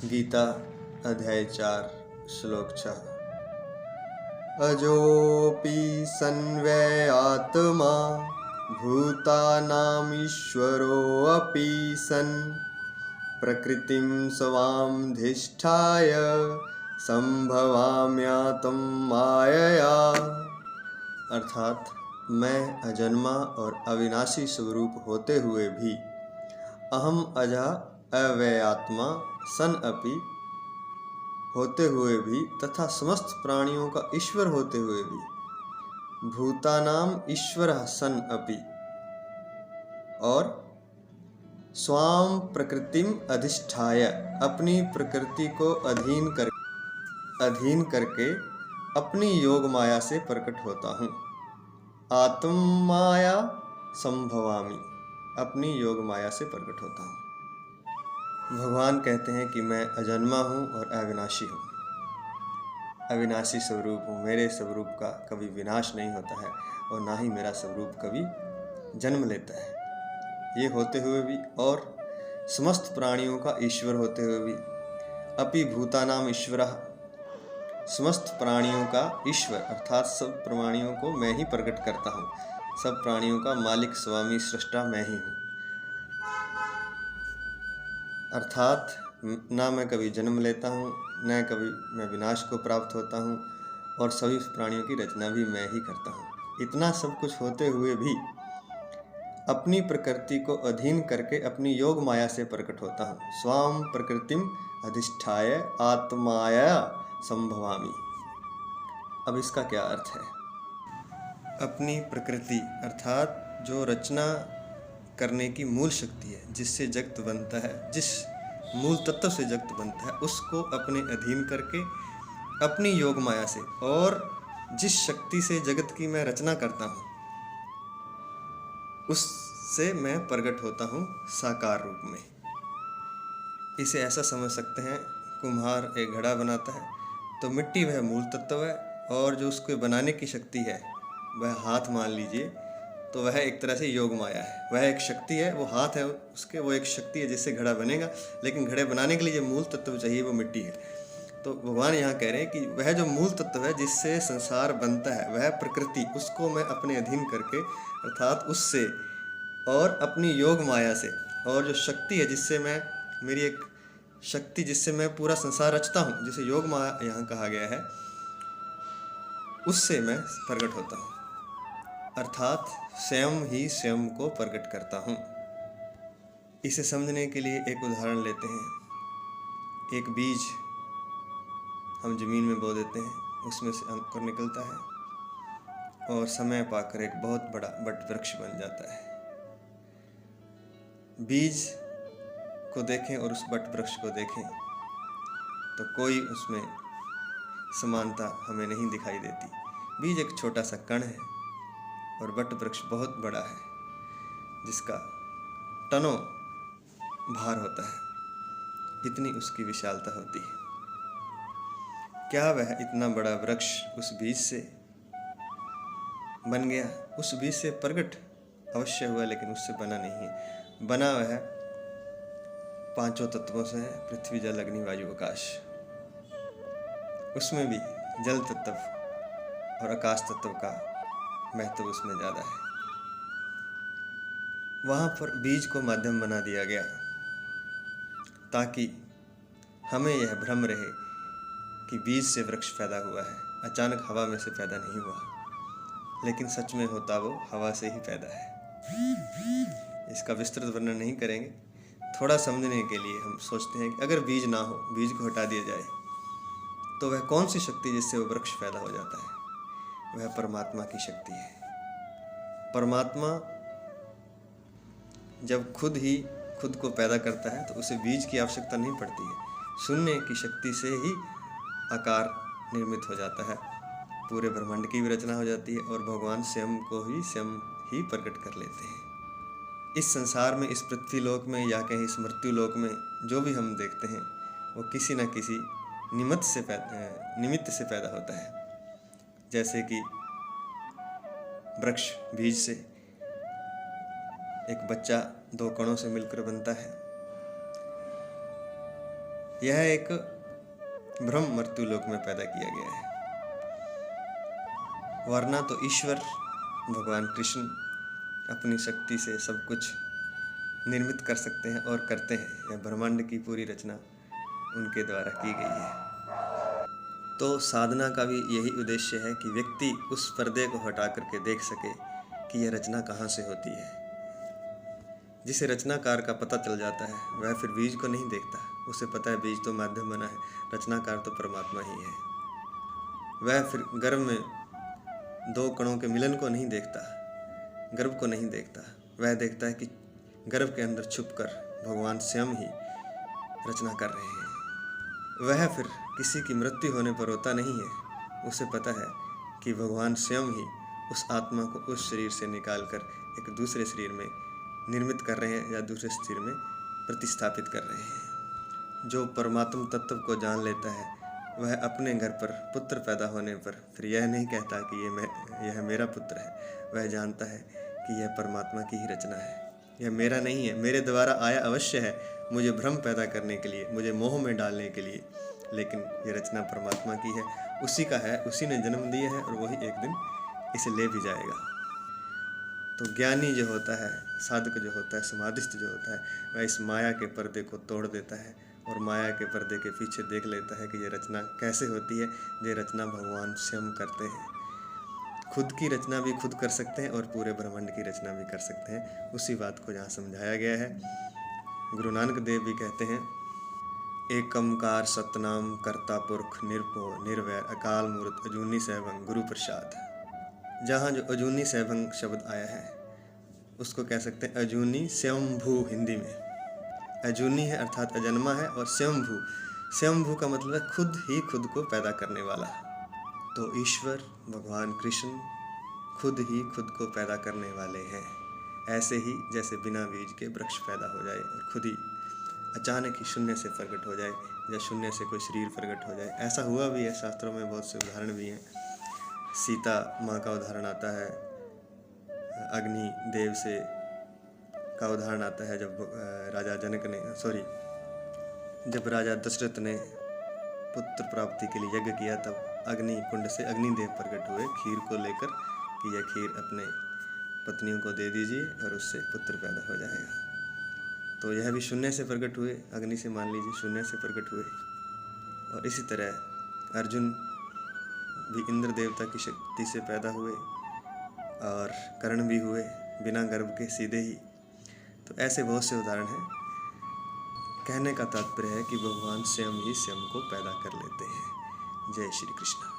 गीता अध्याय 4 श्लोक 6। अजोऽपि सन्व्ययात्मा भूतानामीश्वरोऽपि सन् प्रकृतिं स्वामधिष्ठाय संभवाम्यात्म मायया। अर्थात मैं अजन्मा और अविनाशी स्वरूप होते हुए भी, अहम अजः अव्ययात्मा सन अपि होते हुए भी तथा समस्त प्राणियों का ईश्वर होते हुए भी, भूतानाम ईश्वरः सन अपि और स्वाम प्रकृतिम अधिष्ठाय अपनी प्रकृति को अधीन करके अपनी योग माया से प्रकट होता हूँ। आत्म माया संभवामि, अपनी योग माया से प्रकट होता हूँ। भगवान कहते हैं कि मैं अजन्मा हूँ और अविनाशी हूँ, अविनाशी स्वरूप हूँ। मेरे स्वरूप का कभी विनाश नहीं होता है और ना ही मेरा स्वरूप कभी जन्म लेता है। ये होते हुए भी और समस्त प्राणियों का ईश्वर होते हुए भी, अपि भूतानाम ईश्वरः, समस्त प्राणियों का ईश्वर अर्थात सब प्राणियों को मैं ही प्रकट करता हूँ। सब प्राणियों का मालिक, स्वामी, सृष्टा मैं ही हूँ। अर्थात ना मैं कभी जन्म लेता हूँ, न कभी मैं विनाश को प्राप्त होता हूँ और सभी प्राणियों की रचना भी मैं ही करता हूँ। इतना सब कुछ होते हुए भी अपनी प्रकृति को अधीन करके अपनी योग माया से प्रकट होता हूँ। स्वाम प्रकृतिम अधिष्ठाय आत्माया संभवामि। अब इसका क्या अर्थ है? अपनी प्रकृति अर्थात जो रचना करने की मूल शक्ति है, जिससे जगत बनता है, जिस मूल तत्व से जगत बनता है, उसको अपने अधीन करके अपनी योग माया से, और जिस शक्ति से जगत की मैं रचना करता हूँ उससे मैं प्रकट होता हूँ साकार रूप में। इसे ऐसा समझ सकते हैं, कुम्हार एक घड़ा बनाता है तो मिट्टी वह मूल तत्व है और जो उसको बनाने की शक्ति है वह हाथ मान लीजिए, तो वह एक तरह से योग माया है। वह एक शक्ति है, वो हाथ है उसके, वो एक शक्ति है जिससे घड़ा बनेगा, लेकिन घड़े बनाने के लिए जो मूल तत्व चाहिए वो मिट्टी है। तो भगवान यहाँ कह रहे हैं कि वह जो मूल तत्व है जिससे संसार बनता है, वह प्रकृति, उसको मैं अपने अधीन करके अर्थात उससे और अपनी योग माया से, और जो शक्ति है जिससे मैं, मेरी एक शक्ति जिससे मैं पूरा संसार रचता हूँ, जिसे योग माया यहाँ कहा गया है, उससे मैं प्रकट होता हूँ। अर्थात स्वयं ही स्वयं को प्रकट करता हूँ। इसे समझने के लिए एक उदाहरण लेते हैं। एक बीज हम जमीन में बो देते हैं, उसमें से अंकुर निकलता है और समय पाकर एक बहुत बड़ा वट वृक्ष बन जाता है। बीज को देखें और उस वट वृक्ष को देखें तो कोई उसमें समानता हमें नहीं दिखाई देती। बीज एक छोटा सा कण है और वट वृक्ष बहुत बड़ा है, जिसका टनों भार होता है, इतनी उसकी विशालता होती है। क्या वह इतना बड़ा वृक्ष उस बीज से बन गया? उस बीज से प्रकट अवश्य हुआ, लेकिन उससे बना नहीं है। बना वह पांचों तत्वों से है, पृथ्वी, जल, अग्नि, वायु, आकाश। उसमें भी जल तत्व और आकाश तत्व का महत्व उसमें ज़्यादा है। वहाँ पर बीज को माध्यम बना दिया गया ताकि हमें यह भ्रम रहे कि बीज से वृक्ष पैदा हुआ है, अचानक हवा में से पैदा नहीं हुआ, लेकिन सच में होता वो हवा से ही पैदा है। इसका विस्तृत वर्णन नहीं करेंगे। थोड़ा समझने के लिए हम सोचते हैं कि अगर बीज ना हो, बीज को हटा दिया जाए, तो वह कौन सी शक्ति जिससे वो वृक्ष पैदा हो जाता है? वह परमात्मा की शक्ति है। परमात्मा जब खुद ही खुद को पैदा करता है तो उसे बीज की आवश्यकता नहीं पड़ती है। शून्य की शक्ति से ही आकार निर्मित हो जाता है, पूरे ब्रह्मांड की भी रचना हो जाती है और भगवान स्वयं को ही स्वयं ही प्रकट कर लेते हैं। इस संसार में, इस पृथ्वी लोक में या कहीं इस मृत्यु लोक में जो भी हम देखते हैं वो किसी न किसी निमित्त से पैदा होता है। जैसे कि वृक्ष बीज से, एक बच्चा दो कणों से मिलकर बनता है। यह एक ब्रह्म मृत्यु लोक में पैदा किया गया है, वरना तो ईश्वर भगवान कृष्ण अपनी शक्ति से सब कुछ निर्मित कर सकते हैं और करते हैं। यह ब्रह्मांड की पूरी रचना उनके द्वारा की गई है। तो साधना का भी यही उद्देश्य है कि व्यक्ति उस पर्दे को हटा करके देख सके कि यह रचना कहाँ से होती है। जिसे रचनाकार का पता चल जाता है वह फिर बीज को नहीं देखता, उसे पता है बीज तो माध्यम बना है, रचनाकार तो परमात्मा ही है। वह फिर गर्भ में दो कणों के मिलन को नहीं देखता, गर्भ को नहीं देखता, वह देखता है कि गर्भ के अंदर छुपकर भगवान स्वयं ही रचना कर रहे हैं। वह फिर किसी की मृत्यु होने पर रोता नहीं है, उसे पता है कि भगवान स्वयं ही उस आत्मा को उस शरीर से निकालकर एक दूसरे शरीर में निर्मित कर रहे हैं या दूसरे शरीर में प्रतिस्थापित कर रहे हैं। जो परमात्म तत्व को जान लेता है वह अपने घर पर पुत्र पैदा होने पर फिर यह नहीं कहता कि यह मेरा पुत्र है। वह जानता है कि यह परमात्मा की ही रचना है, यह मेरा नहीं है, मेरे द्वारा आया अवश्य है मुझे भ्रम पैदा करने के लिए, मुझे मोह में डालने के लिए, लेकिन ये रचना परमात्मा की है, उसी का है, उसी ने जन्म दिया है और वही एक दिन इसे ले भी जाएगा। तो ज्ञानी जो होता है, साधक जो होता है, समाधिस्थ जो होता है, वह इस माया के पर्दे को तोड़ देता है और माया के पर्दे के पीछे देख लेता है कि ये रचना कैसे होती है। ये रचना भगवान स्वयं करते हैं। खुद की रचना भी खुद कर सकते हैं और पूरे ब्रह्मांड की रचना भी कर सकते हैं। उसी बात को यहाँ समझाया गया है। गुरु नानक देव भी कहते हैं, एकमकार सतनाम कर्ता पुरख निर्भो निर्वैर अकाल मूर्त अजूनी सैभंग गुरु प्रसाद। जहाँ जो अजूनी सैभंग शब्द आया है उसको कह सकते हैं अजूनी स्वयंभू। हिंदी में अजूनी है अर्थात अजन्मा है, और स्वयंभू, स्वयंभू का मतलब है खुद ही खुद को पैदा करने वाला। तो ईश्वर भगवान कृष्ण खुद ही खुद को पैदा करने वाले हैं। ऐसे ही जैसे बिना बीज के वृक्ष पैदा हो जाए और खुद ही अचानक ही शून्य से प्रकट हो जाए या शून्य से कोई शरीर प्रकट हो जाए। ऐसा हुआ भी है, शास्त्रों में बहुत से उदाहरण भी हैं। सीता माँ का उदाहरण आता है, अग्नि देव से का उदाहरण आता है। जब राजा दशरथ ने पुत्र प्राप्ति के लिए यज्ञ किया तब अग्नि कुंड से अग्निदेव प्रकट हुए खीर को लेकर कि यह खीर अपने पत्नियों को दे दीजिए और उससे पुत्र पैदा हो जाएगा। तो यह भी शून्य से प्रकट हुए, अग्नि से मान लीजिए शून्य से प्रकट हुए। और इसी तरह अर्जुन भी इंद्र देवता की शक्ति से पैदा हुए और कर्ण भी हुए बिना गर्भ के सीधे ही। तो ऐसे बहुत से उदाहरण हैं। कहने का तात्पर्य है कि भगवान स्वयं ही स्वयं को पैदा कर लेते हैं। जय श्री कृष्ण।